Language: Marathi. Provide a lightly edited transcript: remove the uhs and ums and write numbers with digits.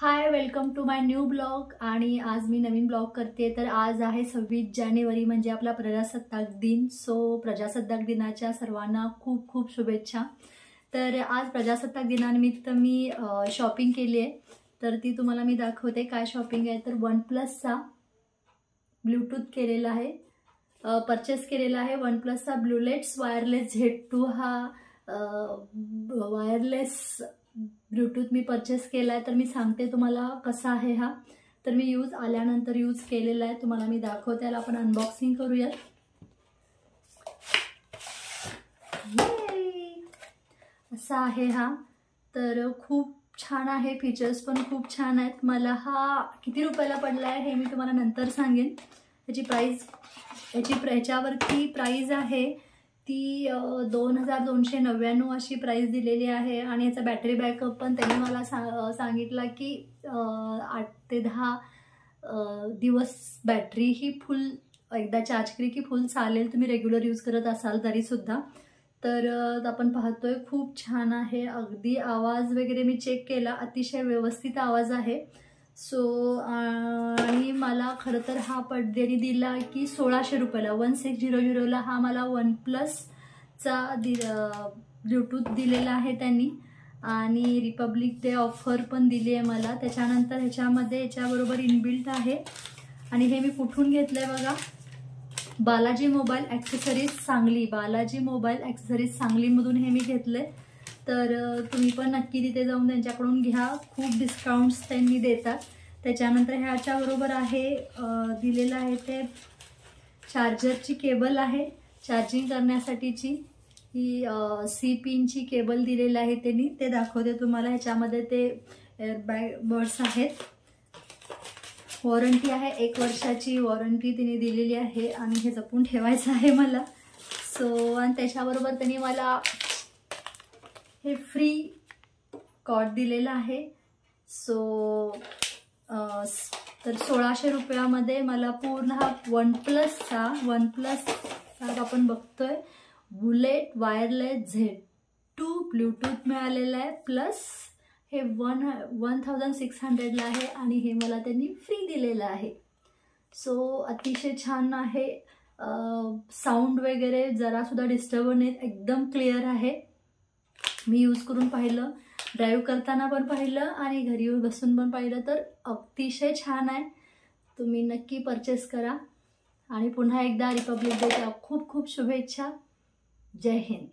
High, welcome to my new blog. आणि आज मी नवीन ब्लॉग करते। तर आज आहे 26 जानेवारी म्हणजे आपला प्रजासत्ताक दिन। सो प्रजासत्ताक दिनाच्या सर्वांना खूप खूप शुभेच्छा। तर आज प्रजासत्ताक दिनानिमित्त मी शॉपिंग केली आहे, तर ती तुम्हाला मी दाखवते काय शॉपिंग आहे। तर OnePlusचा ब्लूटूथ केलेला आहे, परचेस केलेला आहे। OnePlusचा ब्लूलेट्स वायरलेस Z2 हा वायरलेस ब्लूटूथ मी परचेस केला आहे। तर मी सांगते तुम्हाला कसा आहे हा। तर मी आल्यानंतर यूज केलेला आहे, तुम्हाला मी दाखवते। त्याला आपण अनबॉक्सिंग करूया। असा आहे हा। तर खूप छान आहे, फीचर्स पण खूप छान आहेत। मला हा किती रुपयाला पडला आहे हे मी तुम्हाला नंतर सांगेन। याची प्राइस याच्यावरती प्राइस आहे ती 2299 अशी प्राइस दिलेली आहे। आणि याचा बॅटरी बॅकअप पण त्यांनी मला सांगितला की 8 ते 10 दिवस बॅटरी ही फुल एकदा चार्ज केली की फुल चालेल, तुम्ही रेग्युलर यूज करत असाल तरी सुद्धा। तर आपण पाहतोय खूप छान आहे। अगदी आवाज वगैरे मी चेक केला, अतिशय व्यवस्थित आवाज आहे। सो आणि मला खरं तर हा पडद्याने दिला की 1600 रुपयाला 1600ला हा मला OnePlusचा ब्लूटूथ दिलेला आहे त्यांनी। आणि रिपब्लिक डे ऑफर पण दिली आहे मला। त्याच्यानंतर याच्याबरोबर इनबिल्ट आहे। आणि हे मी कुठून घेतलंय बघा, Balaji mobile accessories Sangli, Balaji mobile accessories सांगलीमधून हे मी घेतले। तर तुम्ही पण नक्की तिथे जाऊन त्यांच्याकडून घ्या, खूप डिस्काउंट्स त्यांनी देतात। त्याच्यानंतर ह्याच्याबरोबर आहे दिलेलं आहे ते चार्जरची केबल आहे, चार्जिंग करण्यासाठीची ही C पिनची केबल दिलेली आहे त्यांनी, ते दाखवते तुम्हाला। ह्याच्यामध्ये ते एअरबड्स आहेत। वॉरंटी आहे, 1 वर्षाची वॉरंटी तिने दिलेली आहे आणि हे जपून ठेवायचं आहे मला। सो आणि त्याच्याबरोबर त्यांनी मला हे फ्री कॉर्ड दिलेलं आहे। सो तर 1600 रुपयामध्ये मला पूर्ण हा OnePlus आपण बघतोय बुलेट वायरलेस Z2 ब्लूटूथ मिळालेला आहे। प्लस हे 1600ला आहे आणि हे मला त्यांनी फ्री दिलेलं आहे। सो अतिशय छान आहे। साऊंड वगैरे जरासुद्धा डिस्टर्ब नाही, एकदम क्लिअर आहे। मी यूज करून पाहिलं, ड्राईव्ह करताना पण पाहिलं आणि घरी बसून पण पाहिलं, तर अतिशय छान आहे। तुम्ही नक्की परचेस करा। आणि पुन्हा एकदा रिपब्लिक डेच्या खूप खूप शुभेच्छा। जय हिंद।